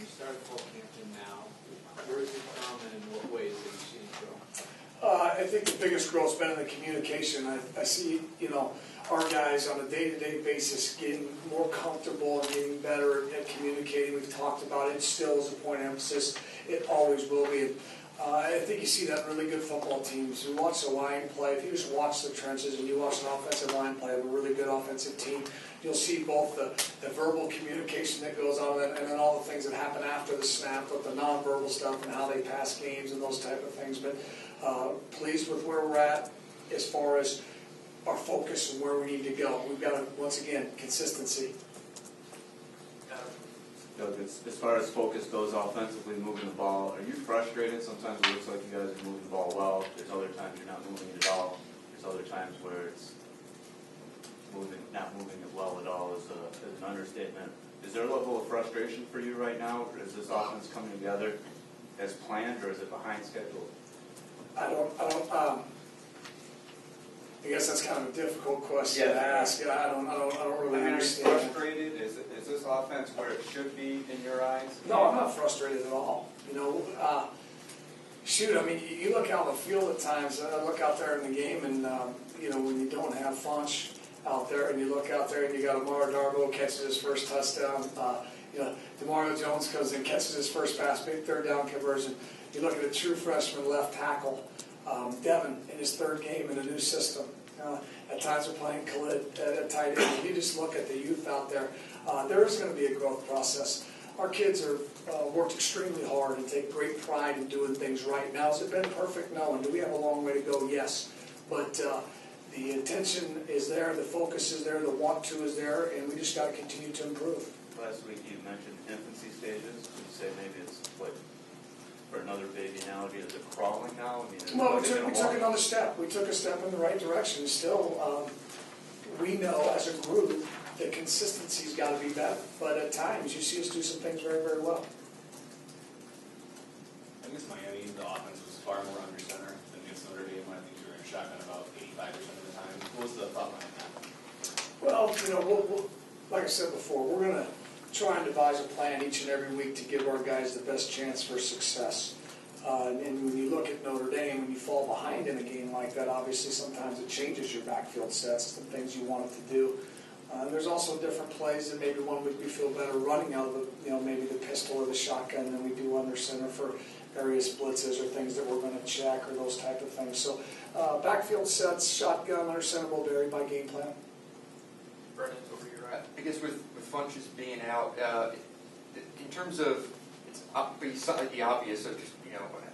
you started fall camp in now, where has it come and in what ways have you seen it grow? I think the biggest growth's been in the communication. I see, our guys on a day-to-day basis getting more comfortable and getting better at communicating. We've talked about it. Still is a point of emphasis. It always will be. I think you see that in really good football teams. You watch the line play. If you just watch the trenches and you watch an offensive line play of a really good offensive team, you'll see both the verbal communication that goes on and then all the things that happen after the snap with the nonverbal stuff and how they pass games and those type of things. But pleased with where we're at as far as our focus and where we need to go. We've got to, once again, consistency. Doug, as far as focus goes offensively, moving the ball, are you frustrated? Sometimes it looks like you guys are moving the ball well. There's other times you're not moving it at all. There's other times where it's not moving it well at all is an understatement. Is there a level of frustration for you right now? Is this offense coming together as planned, or is it behind schedule? I guess that's kind of a difficult question to ask. I don't really understand. Are you frustrated? Is this offense where it should be in your eyes? No, I'm not frustrated at all. You look out on the field at times. I look out there in the game, and when you don't have Fonch out there, and you look out there and you got Amara Darbo catches his first touchdown. DeMario Jones comes in, catches his first pass, big third down conversion. You look at a true freshman left tackle. Devin in his third game in a new system. At times we're playing Khalid at tight end. If you just look at the youth out there, there is going to be a growth process. Our kids are worked extremely hard and take great pride in doing things right. Now, has it been perfect? No. And do we have a long way to go? Yes. But the intention is there, the focus is there, the want to is there, and we just got to continue to improve. Last week you mentioned infancy stages. Would you say maybe it's like, for another baby analogy, is it crawling now? Well, we took another step. We took a step in the right direction. Still, we know as a group that consistency's got to be better. But at times, you see us do some things very, very well. Against Miami, the offense was far more under center than against Notre Dame when I think we were in shotgun about 85% of the time. What was the thought behind that? Well, like I said before, we're going to try and devise a plan each and every week to give our guys the best chance for success. And when you look at Notre Dame, when you fall behind in a game like that, obviously sometimes it changes your backfield sets, the things you want it to do. There's also different plays that maybe one week we feel better running out of maybe the pistol or the shotgun than we do under center for various blitzes or things that we're going to check or those type of things. So backfield sets, shotgun, under center will vary by game plan. Brennan, over your right. I guess with Funchess being out, in terms of it's slightly obvious of just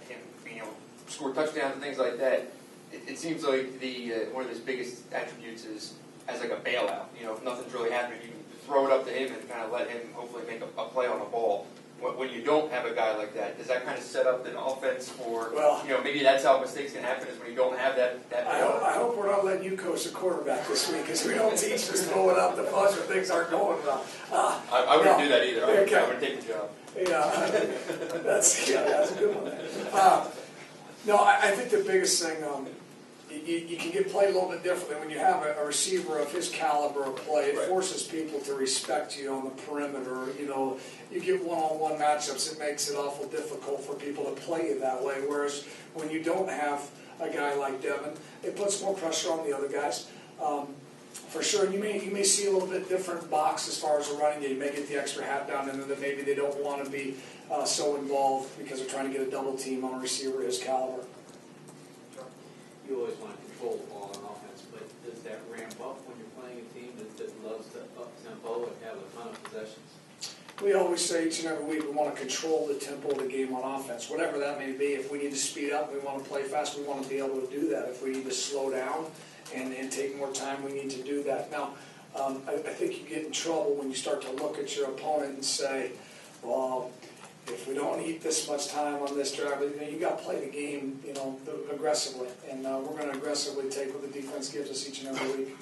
him being able to score touchdowns and things like that. It seems like the one of his biggest attributes is as like a bailout. If nothing's really happening, you can throw it up to him and kind of let him hopefully make a play on the ball. When you don't have a guy like that, does that kind of set up an offense for, maybe that's how mistakes can happen, is when you don't have that I hope we're not letting you coach the quarterback this week, because we don't teach just throwing up the punch when things aren't going well. I wouldn't do that either. I would take the job. Yeah, that's a good one. I think the biggest thing, you can get played a little bit differently when you have a receiver of his caliber of play. It forces people to respect you on the perimeter. You get one-on-one matchups, it makes it awful difficult for people to play you that way. Whereas when you don't have a guy like Devin, it puts more pressure on the other guys. For sure, and you may see a little bit different box as far as the running game. You may get the extra hat down, and then maybe they don't want to be so involved because they're trying to get a double team on a receiver of his caliber. You always want to control the ball on offense, but does that ramp up when you're playing a team that loves to up-tempo and have a ton of possessions? We always say each and every week we want to control the tempo of the game on offense, whatever that may be. If we need to speed up, we want to play fast, we want to be able to do that. If we need to slow down and take more time, we need to do that. Now, I think you get in trouble when you start to look at your opponent and say, well, if we don't need this much time on this drive, you got to play the game, aggressively. And we're going to aggressively take what the defense gives us each and every week.